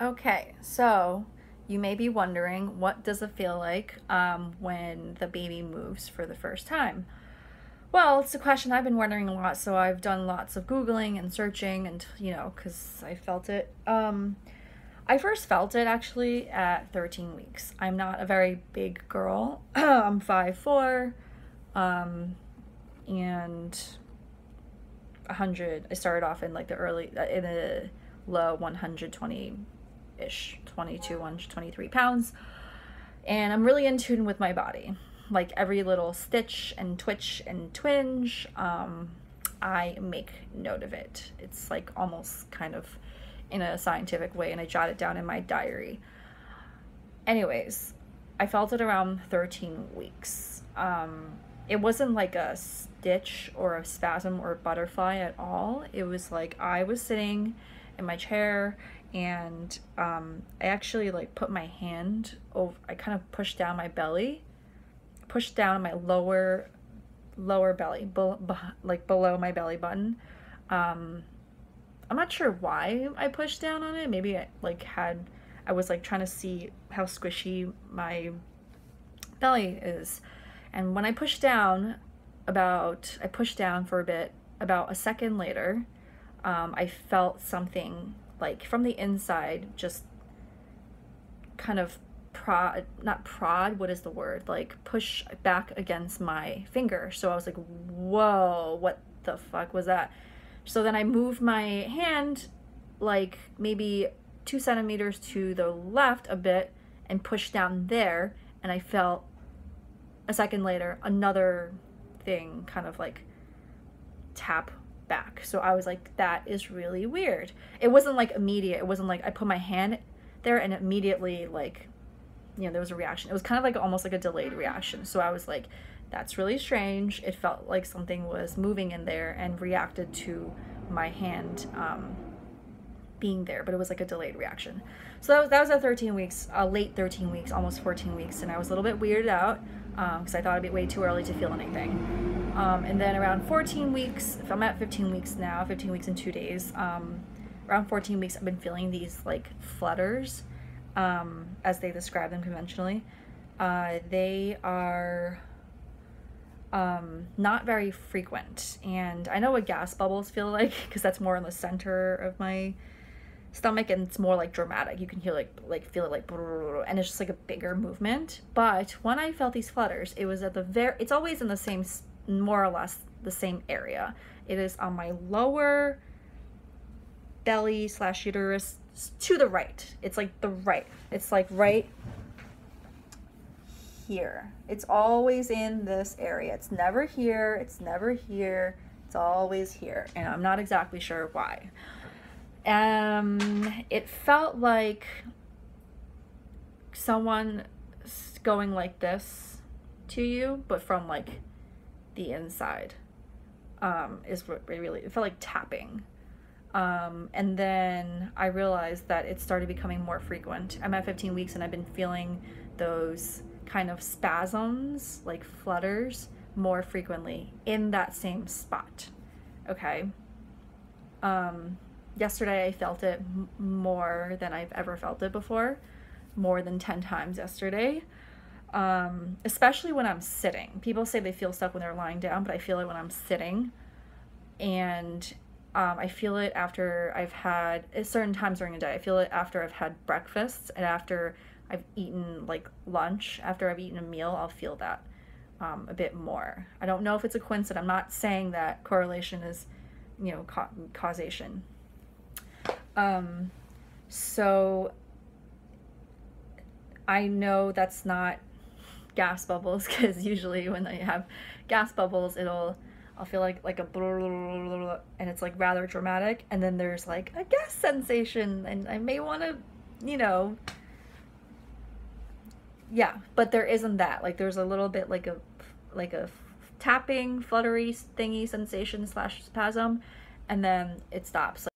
Okay, so you may be wondering, what does it feel like when the baby moves for the first time? Well, it's a question I've been wondering a lot, so I've done lots of Googling and searching, and because I felt it. I first felt it actually at 13 weeks. I'm not a very big girl. I'm 5'4", and 100. I started off in like in the low 120-ish, 22, 123 pounds. And I'm really in tune with my body. Like every little stitch and twitch and twinge, I make note of it. It's like almost kind of in a scientific way, and I jot it down in my diary. Anyways, I felt it around 13 weeks. It wasn't like a stitch or a spasm or a butterfly at all. It was like I was sitting in my chair, and I actually like put my hand over, I kind of pushed down my belly, pushed down my lower belly, like below my belly button. I'm not sure why I pushed down on it. Maybe I was like trying to see how squishy my belly is. And when I pushed down, I pushed down for a bit, about a second later, I felt something like from the inside just kind of what is the word? Like push back against my finger. So I was like, whoa, what the fuck was that? So then I moved my hand like maybe 2 centimeters to the left a bit and pushed down there, and I felt a second later another thing kind of like tap back. So I was like, that is really weird. It wasn't like immediate. It wasn't like I put my hand there and immediately like, there was a reaction. It was kind of like almost like a delayed reaction. So I was like, that's really strange. It felt like something was moving in there and reacted to my hand being there, but it was like a delayed reaction. So that was at 13 weeks, late 13 weeks, almost 14 weeks, and I was a little bit weirded out because I thought it'd be way too early to feel anything. And then around 14 weeks, if I'm at 15 weeks now, 15 weeks and 2 days, around 14 weeks, I've been feeling these like flutters, as they describe them conventionally. They are not very frequent, and I know what gas bubbles feel like because that's more in the center of my stomach, and it's more like dramatic. You can hear feel it like, and it's just like a bigger movement. But when I felt these flutters, it was at it's always in the same, more or less the same area. It is on my lower belly / uterus to the right. It's like it's like right here. It's always in this area. It's never here. It's never here. It's always here. And I'm not exactly sure why. It felt like someone going like this to you, but from like the inside. Is what it felt like tapping. And then I realized that it started becoming more frequent. I'm at 15 weeks and I've been feeling those kind of spasms, like flutters, more frequently in that same spot. Okay. Yesterday I felt it more than I've ever felt it before, more than 10 times yesterday. Especially when I'm sitting. People say they feel stuff when they're lying down, but I feel it when I'm sitting. And I feel it after I've had, at certain times during the day. I feel it after I've had breakfast, and after I've eaten like lunch, after I've eaten a meal, I'll feel that a bit more. I don't know if it's a coincidence. I'm not saying that correlation is, causation. So I know that's not gas bubbles, because usually when I have gas bubbles, I'll feel like a and it's like rather dramatic, and then there's like a gas sensation, and I may want to, yeah, but there isn't that. Like there's a little bit like a tapping, fluttery thingy sensation / spasm, and then it stops.